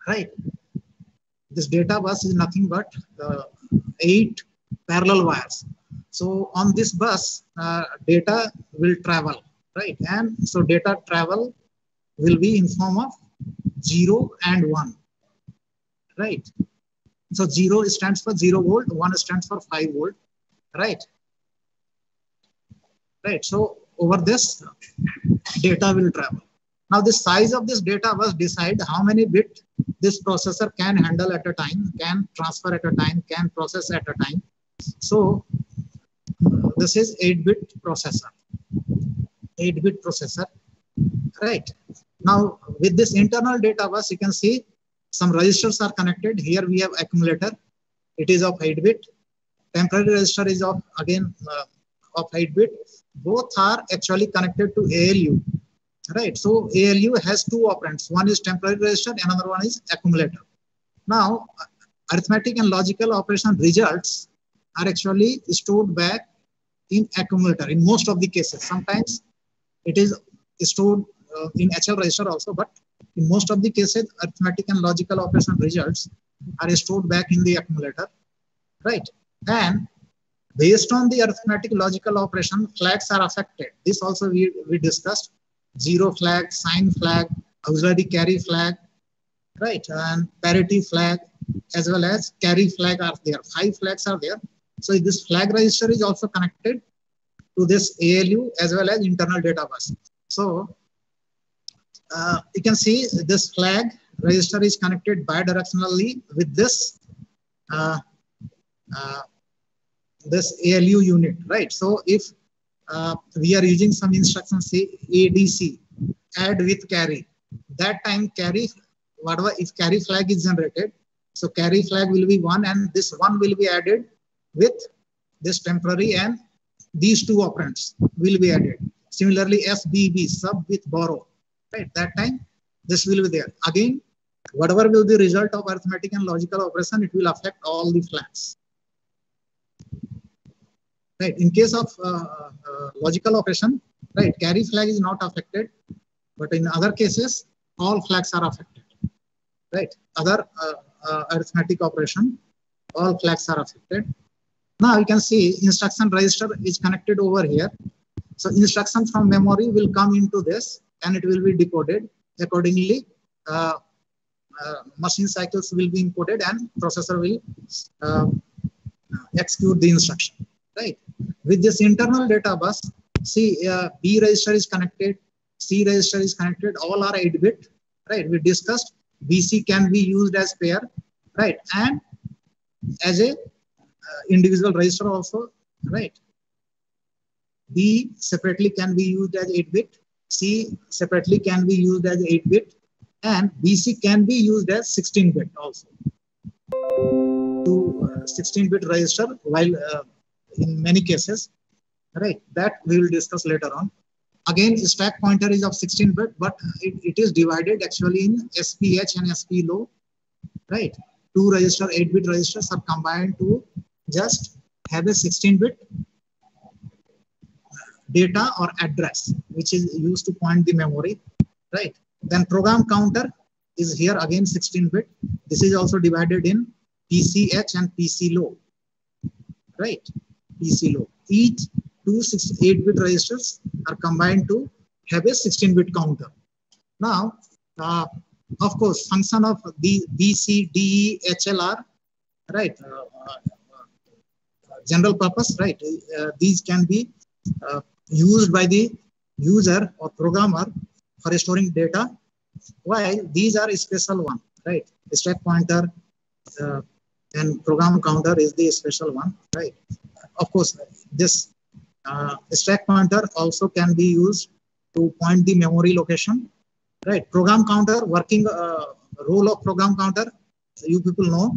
right? This data bus is nothing but 8 parallel wires. So on this bus, data will travel, right? And so data travel will be in form of 0 and 1, right? So 0 stands for 0 volt, 1 stands for 5 volt, right? Right. So over this, data will travel. Now the size of this data bus decide how many bit this processor can handle at a time, can transfer at a time, can process at a time. So this is 8-bit processor. 8-bit processor, right? Now with this internal data bus, you can see some registers are connected. Here we have accumulator. It is of 8-bit. Temporary register is of again of 8-bit. Both are actually connected to ALU, right? So ALU has 2 operands. One is temporary register, another one is accumulator. Now, arithmetic and logical operation results are actually stored back in accumulator in most of the cases. Sometimes it is stored in HL register also, but in most of the cases, arithmetic and logical operation results are stored back in the accumulator, right? And based on the arithmetic logical operation, flags are affected. This also we discussed. 0 flag, sign flag, auxiliary carry flag, right? And parity flag, as well as carry flag are there. 5 flags are there. So this flag register is also connected to this ALU as well as internal data bus. So you can see this flag register is connected bidirectionally with this this ALU unit, right? So if we are using some instructions, say ADC, add with carry, that time carry, whatever, if carry flag is generated, so carry flag will be 1 and this 1 will be added with this temporary and these 2 operands will be added. Similarly, SBB, sub with borrow, right? That time this will be there. Again, whatever will be result of arithmetic and logical operation, it will affect all the flags. Right. In case of logical operation, right, carry flag is not affected, but in other cases, all flags are affected. Right. Other arithmetic operation, all flags are affected. Now you can see instruction register is connected over here. So instruction from memory will come into this and it will be decoded accordingly. Machine cycles will be encoded and processor will execute the instruction. Right. With this internal data bus, see B register is connected, C register is connected, all are 8-bit, right? We discussed BC can be used as pair, right? And as a individual register also, right? B separately can be used as 8-bit, C separately can be used as 8-bit, and BC can be used as 16-bit also. To 16-bit register, while in many cases, right, that we will discuss later on. Again, stack pointer is of 16-bit, but it is divided actually in SPH and SP low, right? 2 register, 8-bit registers are combined to just have a 16-bit data or address, which is used to point the memory, right? Then program counter is here again 16-bit. This is also divided in PCH and PC low, right? PC low. Each 2 8-bit registers are combined to have a 16-bit counter. Now, of course, function of the BC, DE, HLR, right? General purpose, right? These can be used by the user or programmer for storing data, while these are a special one, right? Stack pointer and program counter is the special one, right? Of course, this stack pointer also can be used to point the memory location, right? Program counter, working role of program counter, you people know.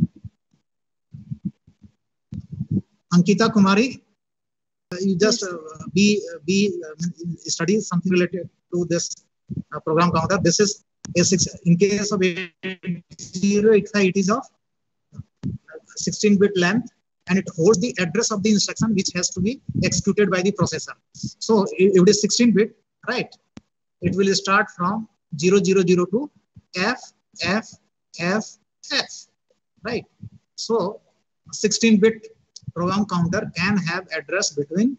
Ankita Kumari, you just study something related to this program counter. This is A6. In case of 8085, it is of 16-bit length, and it holds the address of the instruction which has to be executed by the processor. So if it is 16-bit, right, it will start from 0002 F, F, FF, right? So 16-bit program counter can have address between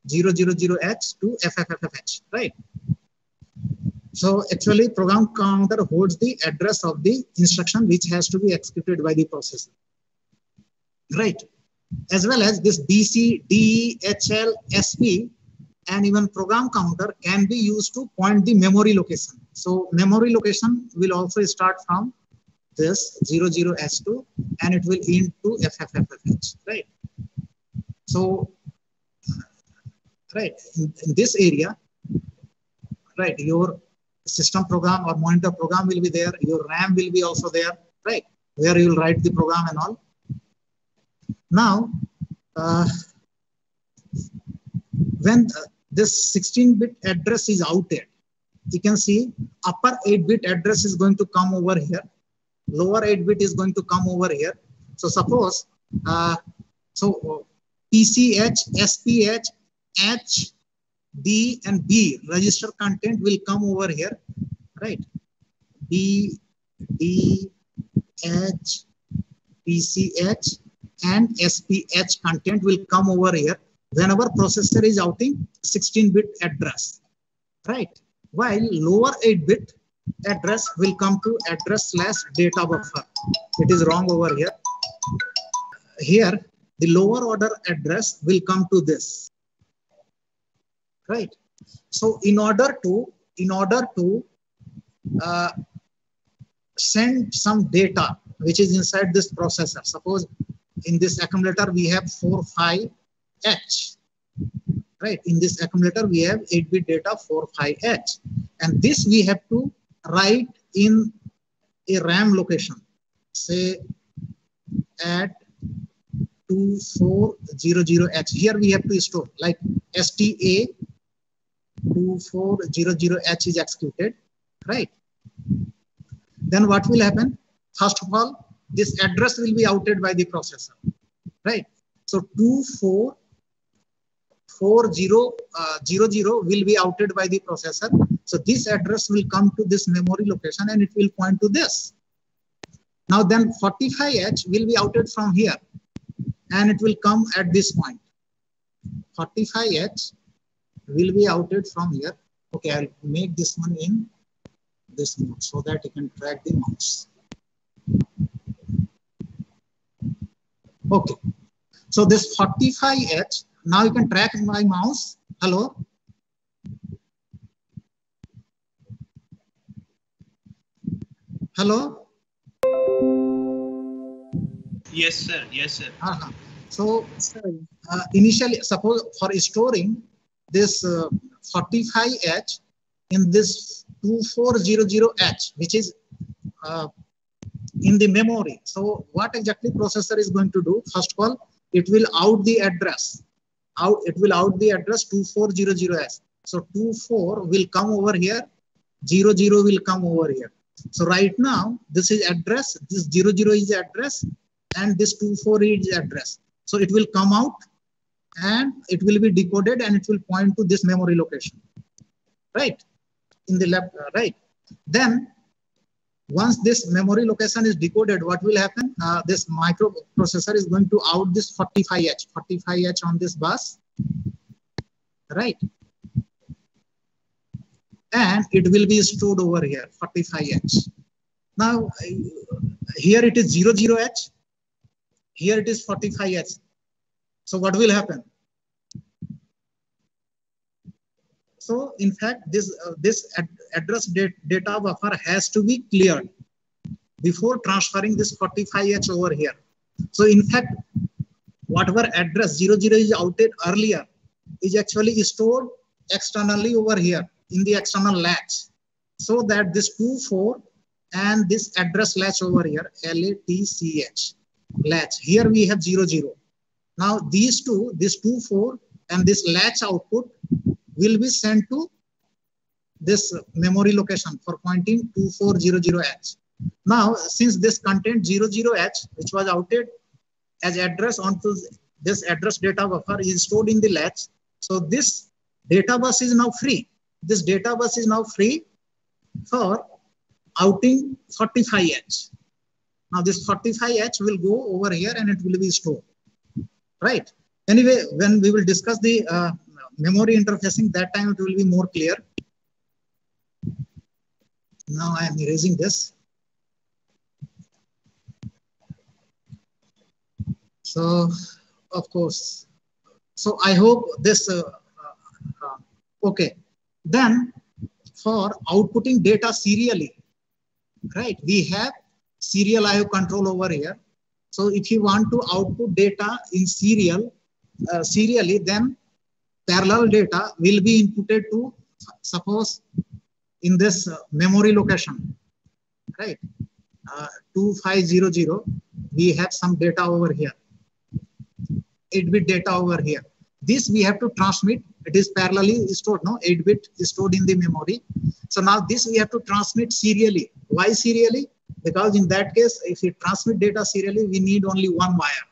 000H to FFFFH, right? So actually program counter holds the address of the instruction which has to be executed by the processor, right? As well as this BC, DE, HL, SP, and even program counter can be used to point the memory location. So memory location will also start from this 00H2 and it will end to FFFFH, right? So, right, in this area, right, your system program or monitor program will be there, your RAM will be also there, right, where you will write the program and all. Now, when this 16-bit address is outed, you can see upper 8-bit address is going to come over here, lower 8-bit is going to come over here. So suppose, PCH, SPH, H, D, and B register content will come over here, right? B, D, H, PCH, and SPH content will come over here whenever processor is outing 16-bit address, right? While lower 8-bit address will come to address/data buffer. It is wrong over here. Here, the lower order address will come to this, right? So in order to send some data which is inside this processor, suppose in this accumulator we have 45H, right? In this accumulator we have 8-bit data 45H, and this we have to write in a RAM location, say at 2400H. Here we have to store like STA 2400H is executed, right? Then what will happen? First of all, this address will be outed by the processor, right? So 2400 will be outed by the processor. So this address will come to this memory location and it will point to this. Now then 45H will be outed from here and it will come at this point. 45H will be outed from here. Okay, I'll make this one in this mode so that you can track the mouse. Okay, so this 45H, now you can track my mouse. Hello? Hello? Yes, sir. Yes, sir. So initially, suppose for storing this 45H in this 2400H, which is in the memory. So what exactly processor is going to do? First of all, it will out the address. It will out the address 2400H. So 24 will come over here, 00 will come over here. So right now, this is address, this 00 is address, and this 24 is address. So it will come out and it will be decoded and it will point to this memory location, right? In the left, right? Then once this memory location is decoded, what will happen? This microprocessor is going to out this 45H on this bus, right? And it will be stored over here, 45H. Now, here it is 00H, here it is 45H. So what will happen? So in fact, this address data buffer has to be cleared before transferring this 45H over here. So in fact, whatever address 00 is outed earlier is actually stored externally over here in the external latch, so that this 24 and this address latch over here, LATCH latch, here we have 00. Now these two, this 24 and this latch output will be sent to this memory location for pointing 2400H. Now, since this content 00H, which was outed as address onto this address data buffer, is stored in the latch, so this data bus is now free. This data bus is now free for outing 45H. Now this 45H will go over here and it will be stored, right? Anyway, when we will discuss the memory interfacing, that time it will be more clear. Now I am erasing this. So, of course, so I hope this, okay. Then for outputting data serially, right, we have serial IO control over here. So if you want to output data in serially, then parallel data will be inputted to, suppose, in this memory location, right? 2500, we have some data over here, 8-bit data over here. This we have to transmit. It is parallelly stored, no? 8-bit is stored in the memory. So now this we have to transmit serially. Why serially? Because in that case, if we transmit data serially, we need only one wire,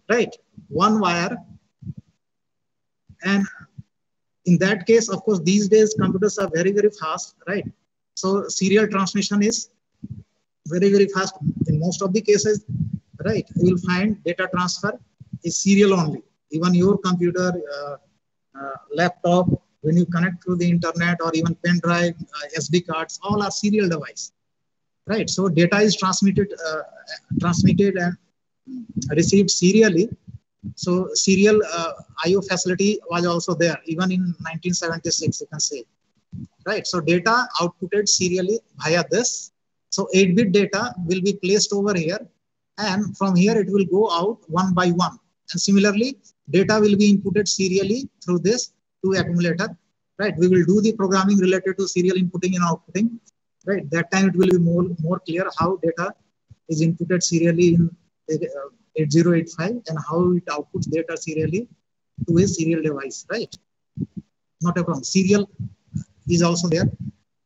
right? One wire. And in that case, of course, these days computers are very, very fast, right? So serial transmission is very, very fast in most of the cases, right? You will find data transfer is serial only. Even your computer, laptop, when you connect through the internet, or even pen drive, SD cards, all are serial device, right? So data is transmitted and received serially. So serial IO facility was also there, even in 1976, you can say, right? So data outputted serially via this. So 8-bit data will be placed over here, and from here it will go out one by one. And similarly, data will be inputted serially through this to accumulator, right? We will do the programming related to serial inputting and outputting, right? That time it will be more clear how data is inputted serially in 8085 and how it outputs data serially to a serial device, right? Not a problem. Serial is also there.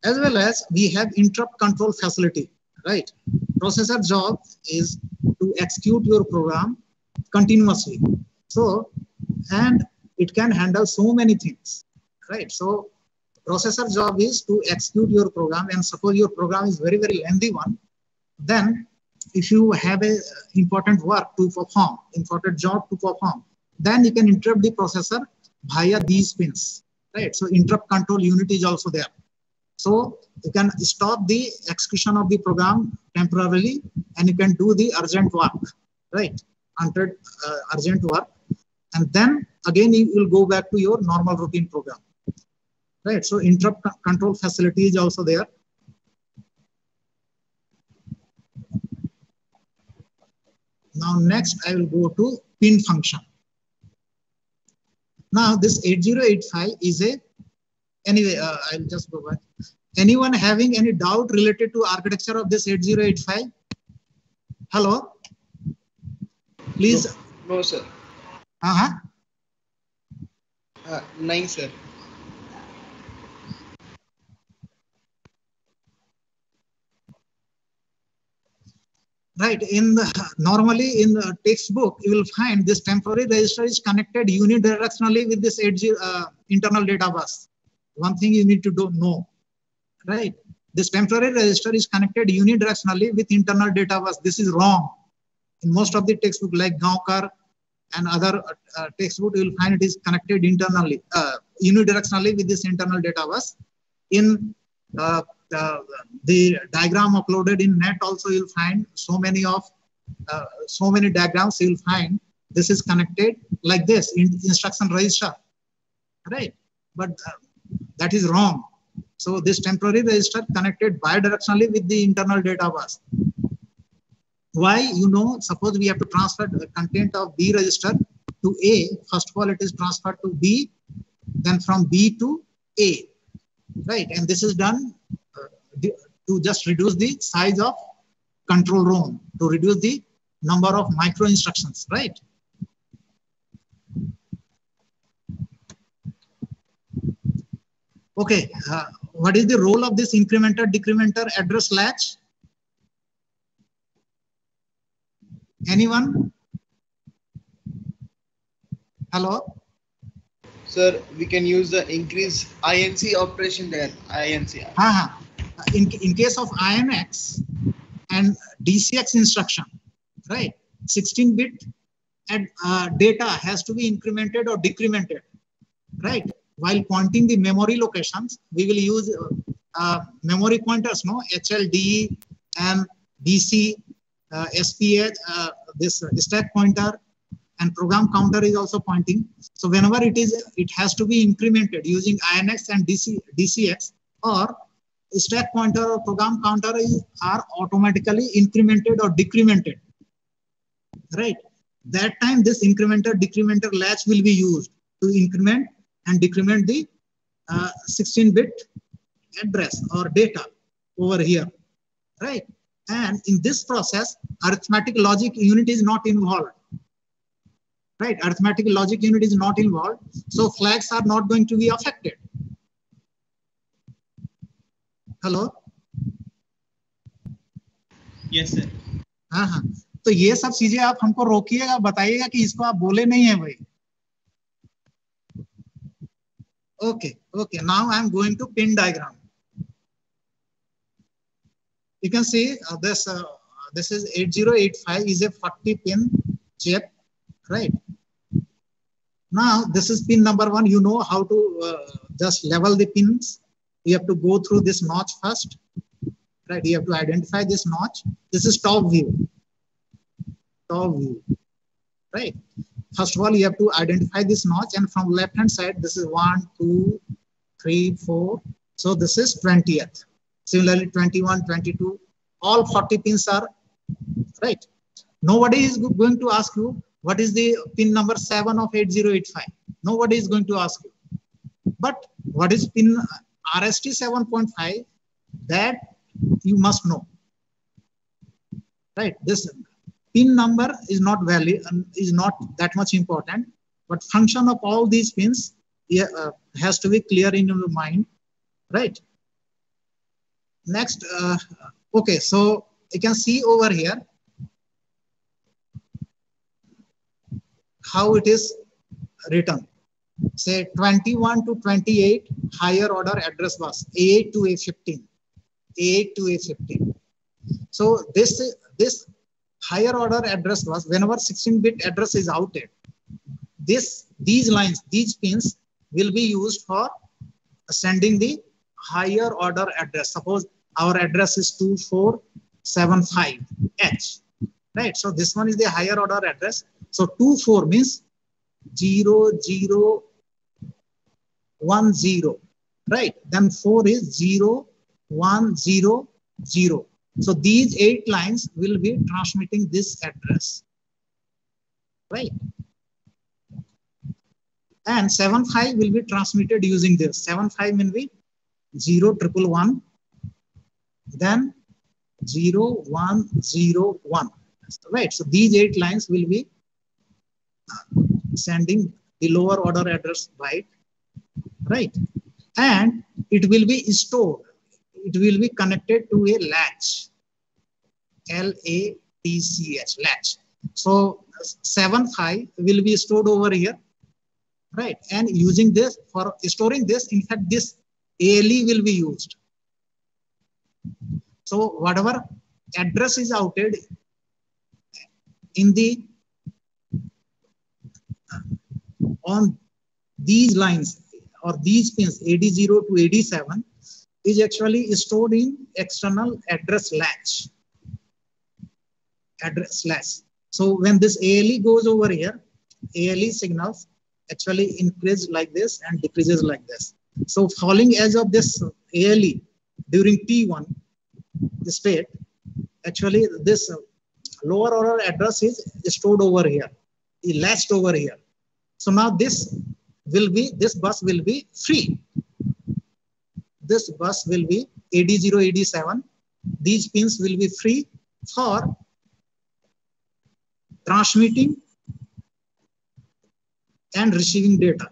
As well as we have interrupt control facility, right? Processor job is to execute your program continuously. So, and it can handle so many things, right? So processor job is to execute your program, and suppose your program is very, very lengthy one, then if you have a important work to perform, important job to perform, then you can interrupt the processor via these pins, right? So interrupt control unit is also there. So you can stop the execution of the program temporarily, and you can do the urgent work, right? Under urgent work, and then again you will go back to your normal routine program, right? So interrupt control facility is also there. Now next I will go to pin function. Now this 8085 is a, anyway, I'll just go back. Anyone having any doubt related to architecture of this 8085? Hello? Please. No, sir. Nine, sir. Right. Normally in the textbook, you will find this temporary register is connected unidirectionally with this internal data bus. One thing you need to know, right? This temporary register is connected unidirectionally with internal data bus. This is wrong. In most of the textbook like Gaonkar and other textbook, you will find it is connected internally, unidirectionally with this internal data bus. In the diagram uploaded in net also, you'll find so many diagrams. You'll find this is connected like this in instruction register, right? But that is wrong. So this temporary register connected bidirectionally with the internal data bus. Why? You know, suppose we have to transfer the content of B register to A. First of all, it is transferred to B, then from B to A, right? And this is done to just reduce the size of control room, to reduce the number of micro instructions, right? Okay, what is the role of this incrementer decrementer address latch? Anyone? Hello? Sir, we can use the increase INC operation there. INC. In case of INX, and DCX instruction, right? 16-bit data has to be incremented or decremented, right? While pointing the memory locations, we will use memory pointers, no? HL, DE, and DC, SPH, this stack pointer, and program counter is also pointing. So whenever it has to be incremented using INX and DCX, or stack pointer or program counter are automatically incremented or decremented, right? That time this incrementer decrementer latch will be used to increment and decrement the 16-bit address or data over here, right? And in this process, arithmetic logic unit is not involved, right? Arithmetic logic unit is not involved, so flags are not going to be affected. Hello? Yes, sir. हाँ, तो ये सब चीजें आप हमको रोकिएगा, बताइएगा कि इसको आप बोले नहीं है भाई. Okay, now I am going to pin diagram. You can see this is 8085 is a 40 pin chip, right? Now this is pin number 1. You know how to just level the pins. You have to go through this notch first, right? You have to identify this notch. This is top view, right? First of all, you have to identify this notch, and from left hand side, this is 1, 2, 3, 4. So this is 20th. Similarly, 21, 22, all 40 pins are right. Nobody is going to ask you what is the pin number 7 of 8085. Nobody is going to ask you. But what is pin RST 7.5? That you must know, right? This pin number is not valid, is not that much important, but function of all these pins has to be clear in your mind, right? Next, okay, so you can see over here how it is written. Say 21 to 28 higher order address bus, A8 to A15, A8 to A15. So this higher order address bus, whenever 16-bit address is outed, these lines, these pins will be used for sending the higher order address. Suppose our address is 2475H, right? So this one is the higher order address. So 24 means 0010, right? Then 4 is 0100. So these 8 lines will be transmitting this address, right? And 75 will be transmitted using this. 75 will be 0111, then 0101, right? So these 8 lines will be sending the lower order address byte, right? And it will be stored. It will be connected to a latch, LATCH, latch. So 75 will be stored over here, right? And using this for storing this, in fact, this ALE will be used. So whatever address is outed in the on these lines or these pins AD0 to AD7 is actually stored in external address latch. So when this ALE goes over here, ALE signals actually increase like this and decreases like this. So falling edge of this ALE during T1 state, actually this lower order address is stored over here, latched over here. So now this bus will be free. This bus will be AD0, AD7. These pins will be free for transmitting and receiving data,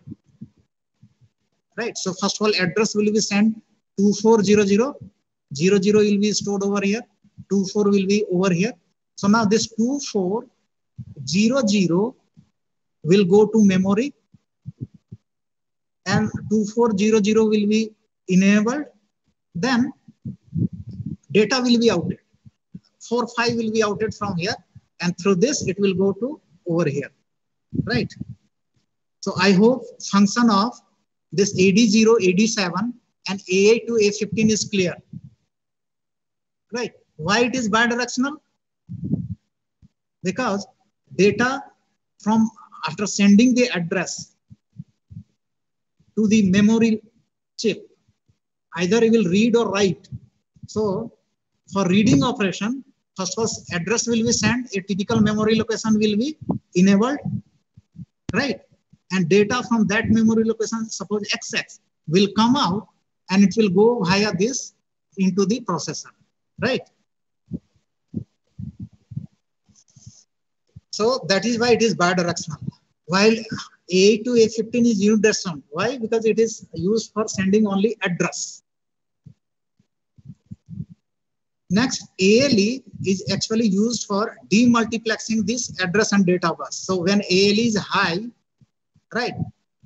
right? So first of all, address will be sent 2400, 00 will be stored over here, 24 will be over here. So now this 2400 will go to memory and 2400 will be enabled, then data will be outed 4, 5 will be outed from here, and through this it will go to over here, right? So I hope function of this AD0, AD7 and A8 to A15 is clear, right? Why it is bidirectional? Because data from after sending the address to the memory chip, either it will read or write. So for reading operation, first address will be sent, a typical memory location will be enabled, right? And data from that memory location, suppose XX, will come out and it will go via this into the processor, right? So that is why it is bidirectional. While A8 to A15 is unidirectional. Why? Because it is used for sending only address. Next, ALE is actually used for demultiplexing this address and data bus. So when ALE is high, right,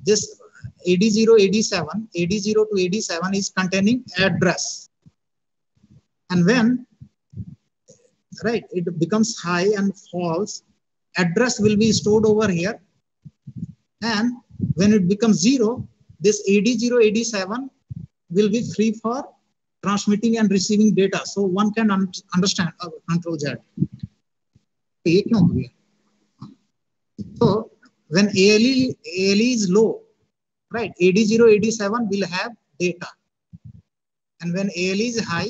this AD0, AD7, AD0 to AD7 is containing address. And when, right, it becomes high and falls, address will be stored over here. And when it becomes 0, this AD0, AD7 will be free for transmitting and receiving data. So one can understand control that. So when ALE is low, right, AD0, AD7 will have data. And when ALE is high,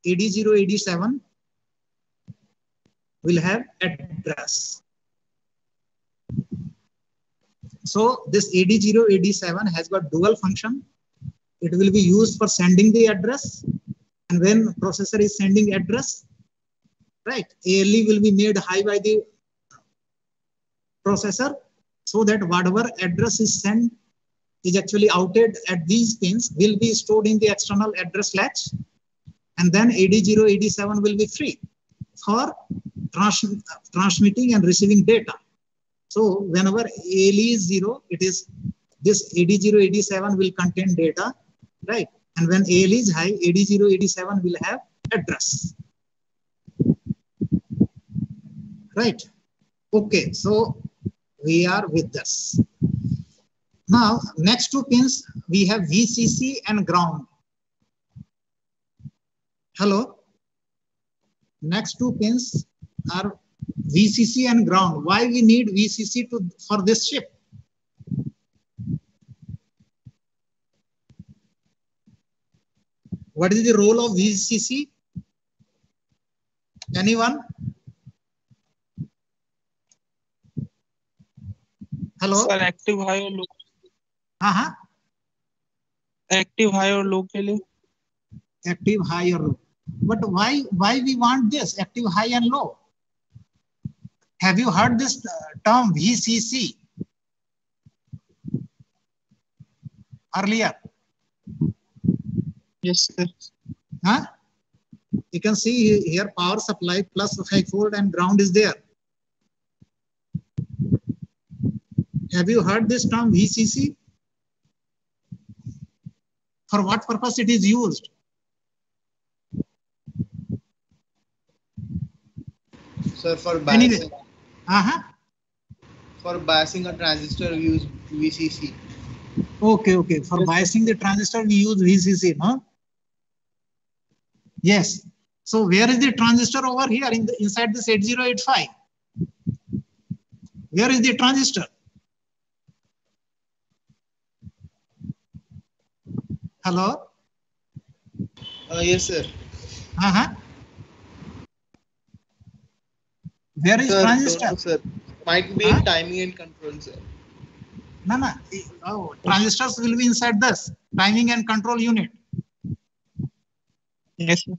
AD0, AD7 will have address. So this AD0, AD7 has got dual function. It will be used for sending the address. And when processor is sending address, right, ALE will be made high by the processor so that whatever address is sent is actually outed at these pins will be stored in the external address latch. And then AD0, AD7 will be free for transmitting and receiving data. So whenever ALE is 0, it is this AD0, AD7 will contain data, right? And when ALE is high, AD0, AD7 will have address, right? Okay, so we are with this. Now, next two pins, we have VCC and ground. Hello? Next two pins are VCC and ground. Why we need VCC for this chip? What is the role of VCC? Anyone? Hello? Sir, active high or low? Active high or low के लिए? Active high or low. But why we want this active high and low? Have you heard this term VCC earlier? Yes, sir. You can see here power supply plus 5 volt and ground is there. Have you heard this term VCC? For what purpose it is used? Sir, for biasing. Anyway. For biasing a transistor, we use VCC. Okay. For biasing the transistor, we use VCC, no? Yes. So where is the transistor over here inside this 8085? Where is the transistor? Hello? Yes, sir. Where is transistor? Know, sir. Might be in timing and control, sir. No. Oh, transistors will be inside this timing and control unit. Yes, sir.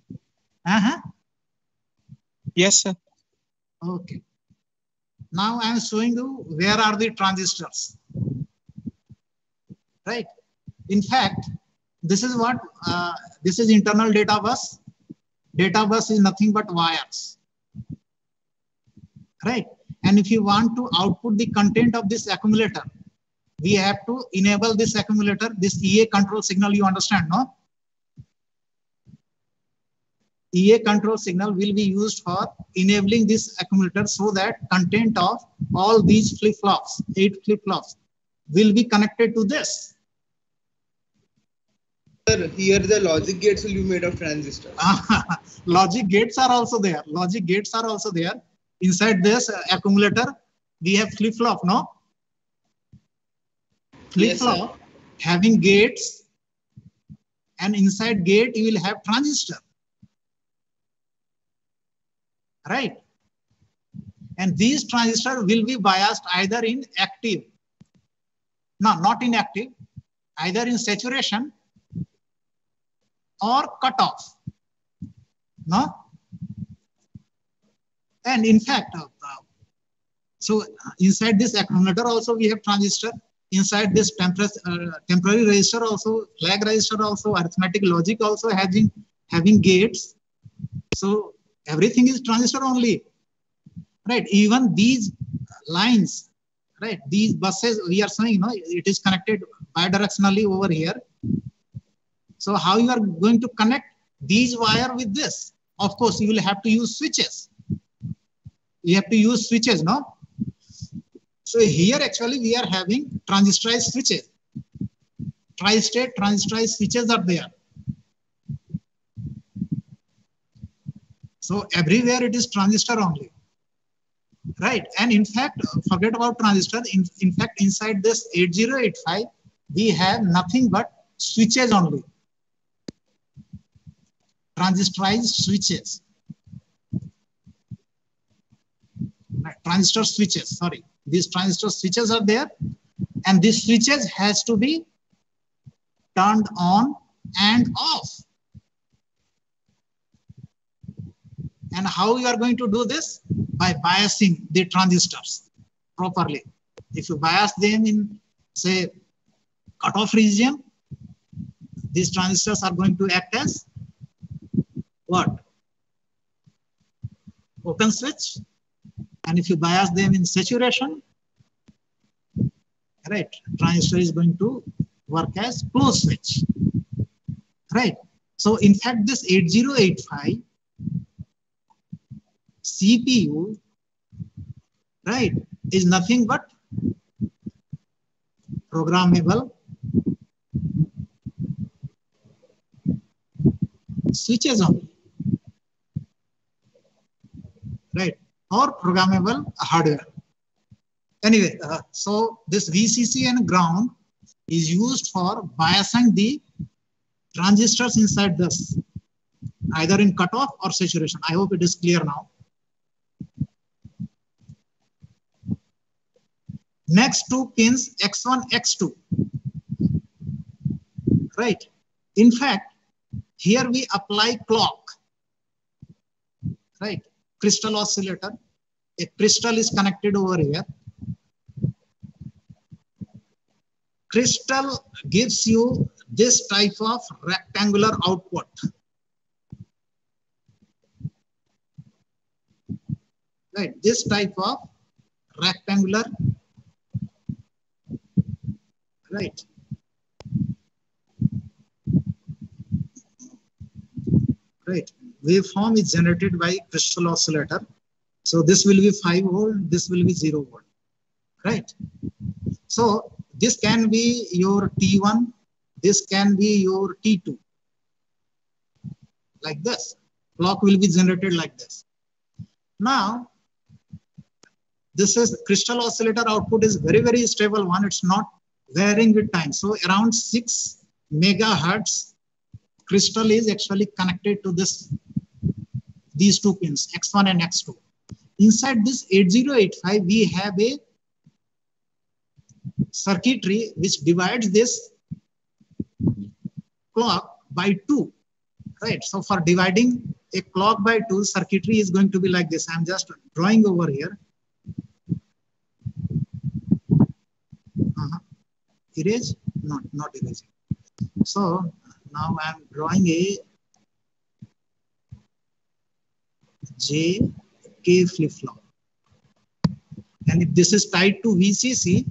Yes, sir. Okay. Now I am showing you where are the transistors. Right. In fact, this is what this is internal data bus. Data bus is nothing but wires. Right. And if you want to output the content of this accumulator, we have to enable this accumulator, this EA control signal, you understand, no? EA control signal will be used for enabling this accumulator so that content of all these flip-flops, 8 flip-flops, will be connected to this. Sir, here the logic gates will be made of transistors. Logic gates are also there. Logic gates are also there. Inside this accumulator, we have flip-flop, no? Flip-flop having gates, and inside gate you will have transistor. Right? And these transistors will be biased either in active, no, not in active, either in saturation or cutoff. No? And in fact, so inside this accumulator also we have transistor. Inside this temporary resistor also, flag resistor also, arithmetic logic also having gates. So everything is transistor only, right? Even these lines, right? These buses we are saying, no, it is connected bidirectionally over here. So how you are going to connect these wire with this? Of course, you will have to use switches. You have to use switches, no? So here actually we are having transistorized switches. Tri-state transistorized switches are there. So everywhere it is transistor only, right? And in fact, forget about transistor. In fact, inside this 8085, we have nothing but switches only. Transistorized switches. Transistor switches, sorry. These transistor switches are there, and these switches has to be turned on and off. And how you are going to do this? By biasing the transistors properly. If you bias them in, say, cutoff region, these transistors are going to act as what? Open switch. And if you bias them in saturation, right, transistor is going to work as closed switch, right? So in fact, this 8085 CPU, right, is nothing but programmable switches only, right? Or programmable hardware. Anyway, so this VCC and ground is used for biasing the transistors inside this, either in cutoff or saturation. I hope it is clear now. Next two pins, X1, X2. Right. In fact, here we apply clock. Right. Crystal oscillator. A crystal is connected over here. Crystal gives you this type of rectangular output. Right, this type of rectangular, right. Right, waveform is generated by crystal oscillator. So this will be 5 volt, this will be 0 volt, right? So this can be your T1, this can be your T2, like this. Clock will be generated like this. Now, this is crystal oscillator output is very, very stable one. It's not varying with time. So around 6 megahertz crystal is actually connected to these two pins, X1 and X2. Inside this 8085, we have a circuitry which divides this clock by 2, right? So for dividing a clock by 2, circuitry is going to be like this. I'm just drawing over here. Erase? No, not erasing. So now I'm drawing a JK flip-flop. And if this is tied to VCC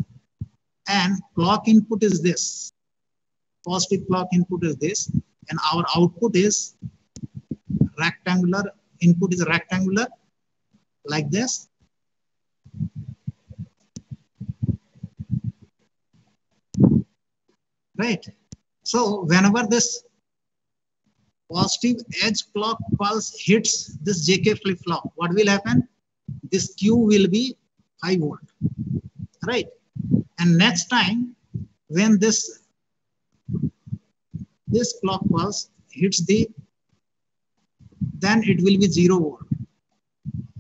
and clock input is this, positive clock input is this, and our output is rectangular, input is rectangular like this. Right. So whenever this positive edge clock pulse hits this JK flip-flop, what will happen? This Q will be 5 volt. Right. And next time when this clock pulse hits then it will be 0 volt.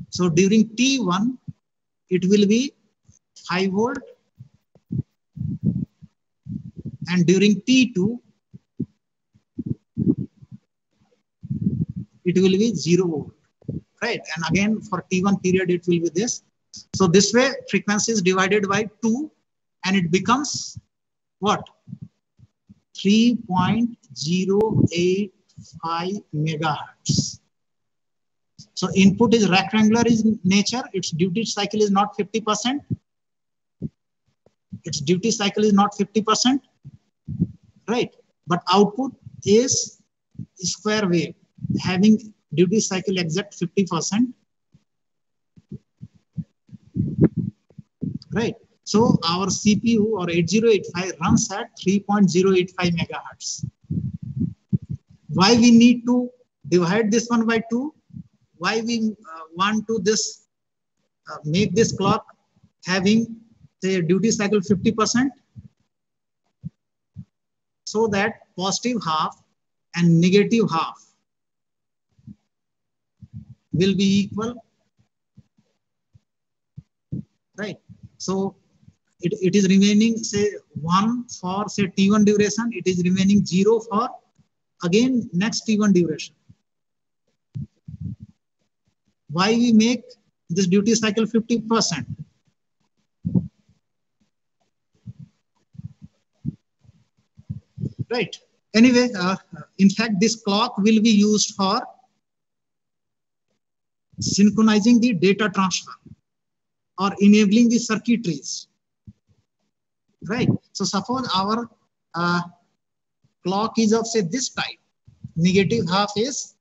So during T1, it will be 5 volt. And during T2, it will be 0 volt. Right. And again for T1 period, it will be this. So this way frequency is divided by 2 and it becomes what? 3.085 megahertz. So input is rectangular in nature. Its duty cycle is not 50%. Its duty cycle is not 50%. Right. But output is square wave having duty cycle exact 50%. Right. So our CPU or 8085 runs at 3.085 megahertz. Why we need to divide this one by 2? Why we want to make this clock having say duty cycle 50%? So that positive half and negative half will be equal. Right. So it is remaining say 1 for say T1 duration. It is remaining 0 for again next T1 duration. Why we make this duty cycle 50%? Right. Anyway, in fact, this clock will be used for synchronizing the data transfer or enabling the circuitries. Right. So suppose our clock is of say this type. Negative half is,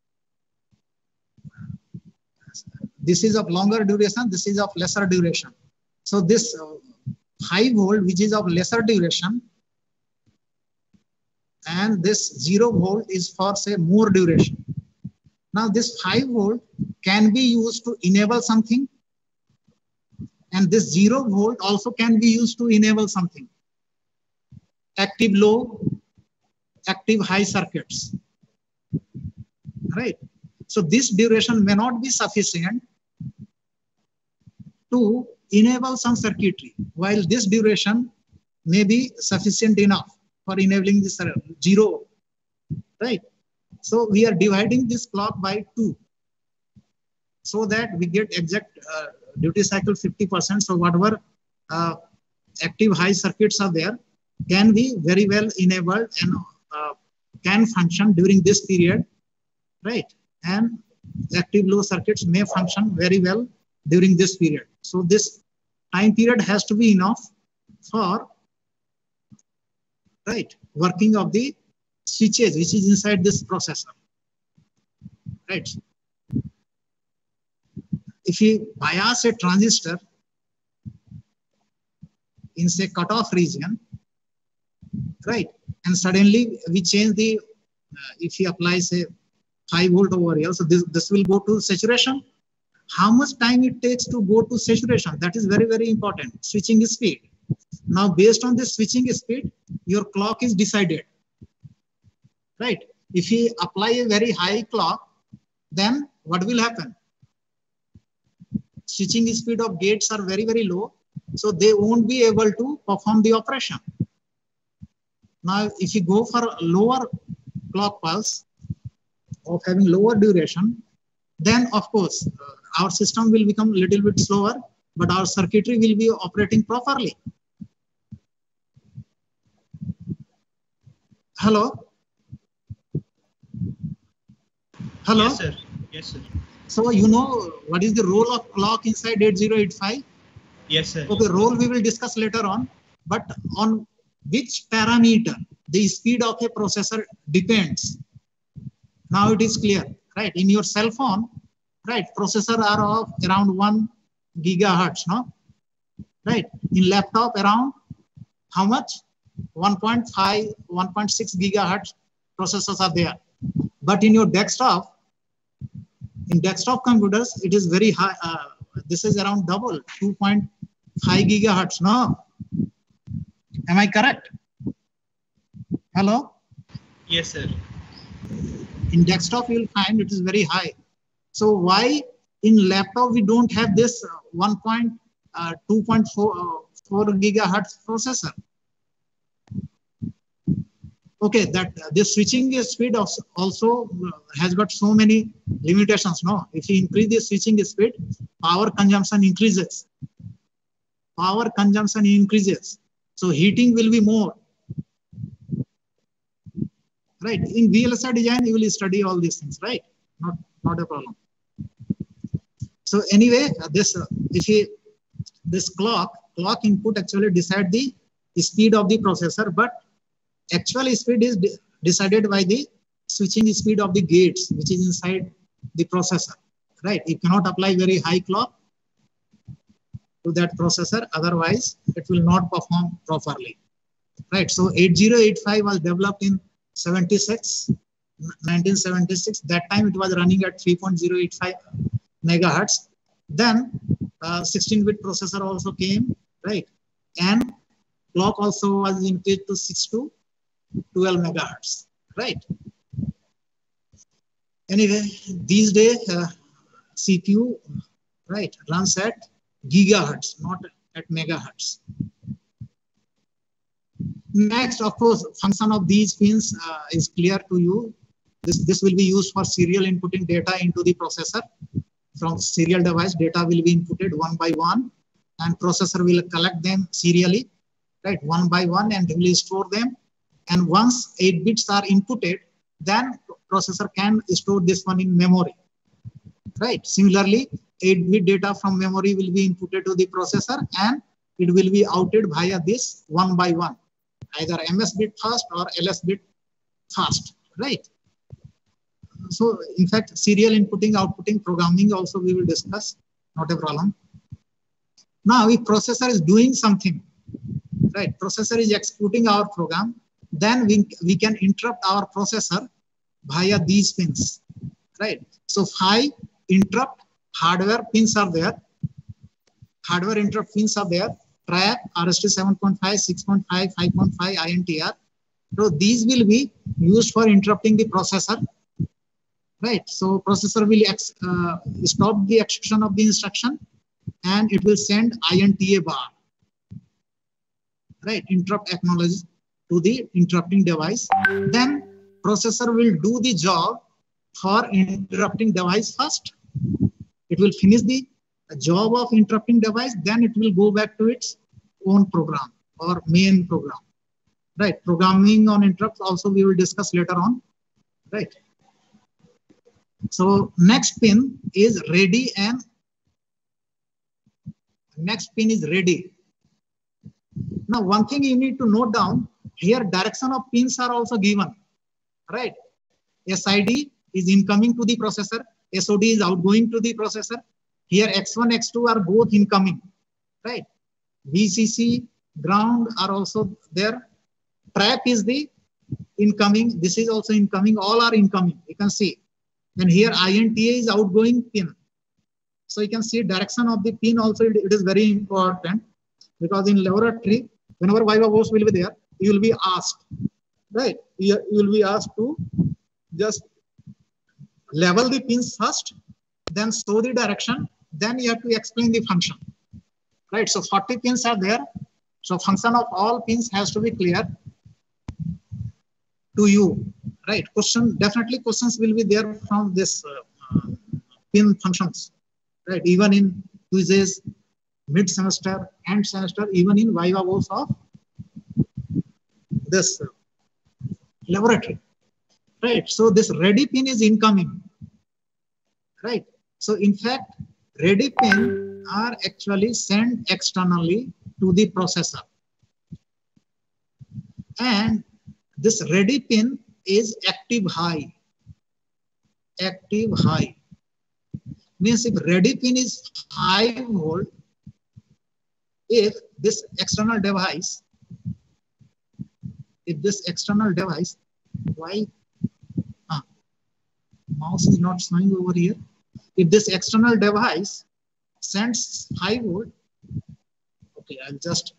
this is of longer duration, this is of lesser duration. So this 5 volt, which is of lesser duration, and this 0 volt is for say more duration. Now this 5 volt can be used to enable something, and this 0 volt also can be used to enable something. Active low, active high circuits. Right. So this duration may not be sufficient to enable some circuitry, while this duration may be sufficient enough for enabling this 0. Right. So we are dividing this clock by 2 so that we get exact duty cycle 50%. So whatever active high circuits are there can be very well enabled and can function during this period. Right. And active low circuits may function very well during this period. So this time period has to be enough for working of the switches which is inside this processor. Right. If you bias a transistor in say cutoff region, right, and suddenly we change the if you apply say 5 volt over here, so this will go to saturation. How much time it takes to go to saturation? That is very, very important. Switching speed. Now, based on this switching speed, your clock is decided. Right? If you apply a very high clock, then what will happen? Switching speed of gates are very, very low, so they won't be able to perform the operation. Now, if you go for a lower clock pulse of having lower duration, then of course our system will become a little bit slower, but our circuitry will be operating properly. Hello? Hello? Yes, sir. Yes, sir. So you know what is the role of clock inside 8085? Yes, sir. Okay, role we will discuss later on, but on which parameter the speed of a processor depends. Now it is clear. right? In your cell phone, right, processor are of around 1 gigahertz, no? Right? In laptop around how much? 1.5, 1.6 gigahertz processors are there. But in your desktop, in desktop computers, it is very high. This is around double, 2.5 gigahertz, no? Am I correct? Hello? Yes, sir. In desktop, you will find it is very high. So why in laptop we don't have this 2.4 gigahertz processor? Okay, that the switching speed also has got so many limitations. No, if you increase the switching speed, power consumption increases. Power consumption increases, so heating will be more. Right? In VLSI design, you will study all these things, right? Not a problem. So anyway, this clock input actually decide the speed of the processor, but actual speed is decided by the switching speed of the gates, which is inside the processor, right? You cannot apply very high clock to that processor, otherwise it will not perform properly, right? So 8085 was developed in 1976. That time it was running at 3.085 megahertz. Then 16-bit processor also came, right? And clock also was increased to 6 to 12 megahertz, right? Anyway, these days CPU, right, runs at gigahertz, not at megahertz. Next, of course, function of these pins is clear to you. This will be used for serial inputting data into the processor. From serial device, data will be inputted one by one, and processor will collect them serially, right, one by one, and will store them. And once 8 bits are inputted, then processor can store this one in memory, right? Similarly, 8-bit data from memory will be inputted to the processor, and it will be outed via this one by one, either MS bit fast or LS bit fast, right? So in fact, serial inputting, outputting, programming also we will discuss, not a problem. Now, if processor is doing something, right, processor is executing our program, then we can interrupt our processor via these pins, right? So 5 interrupt hardware pins are there. Hardware interrupt pins are there. Track, RST 7.5, 6.5, 5.5, INTR. So these will be used for interrupting the processor, right? So processor will stop the execution of the instruction, and it will send INTA bar, right? Interrupt acknowledge to the interrupting device. Then processor will do the job for interrupting device first. It will finish the job of interrupting device, then it will go back to its own program or main program, right? Programming on interrupts also we will discuss later on, right? So next pin is ready, and next pin is ready. Now, one thing you need to note down here, direction of pins are also given, right? SID is incoming to the processor, SOD is outgoing to the processor. Here X1, X2 are both incoming, right? VCC, ground are also there. Trap is the incoming. This is also incoming. All are incoming. You can see. And here INTA is outgoing pin. So you can see direction of the pin also. It is very important, because in laboratory, whenever Viva voice will be there, you will be asked, right? You will be asked to just level the pins first, then show the direction, then you have to explain the function, right? So 40 pins are there. So function of all pins has to be clear to you, right? Definitely questions will be there from this pin functions, right? Even in quizzes, mid-semester, end semester, even in Viva voice of this laboratory, right? So this ready pin is incoming, right? So in fact, ready pin are actually sent externally to the processor, and this ready pin is active high, active high. Means if ready pin is 5 volt, if this external device, why mouse is not showing over here? If this external device sends high volt, okay, I'll just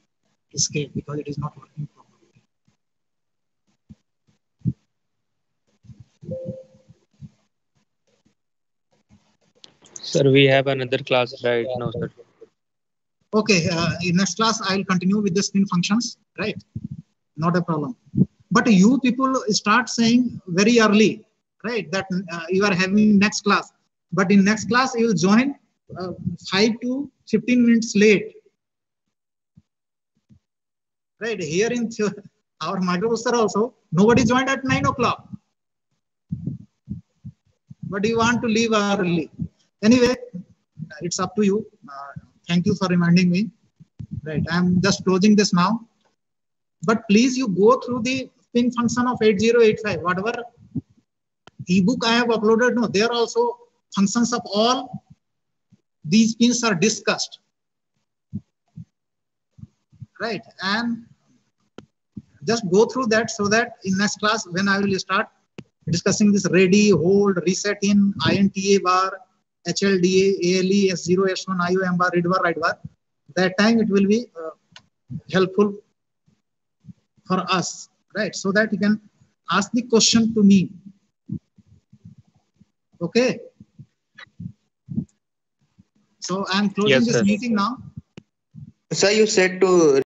escape because it is not working properly. Sir, we have another class right now, sir. Okay, in next class I will continue with the spin functions, right? Not a problem. But you people start saying very early, right, that you are having next class. But in next class you will join 5 to 15 minutes late. Right, here in our microprocessor also, nobody joined at 9 o'clock. But you want to leave early. Anyway, it's up to you. Thank you for reminding me. Right, I'm just closing this now. But please, you go through the spin function of 8085. Whatever ebook I have uploaded, no, there also functions of all these pins are discussed. Right, and just go through that so that in next class when I will start discussing this ready, hold, reset in, INTA bar, HLDA, ALE, S0, S1, IO, M bar, read bar, write bar. That time it will be helpful for us, right? So that you can ask the question to me. Okay. So I am closing this meeting now. Sir, you said to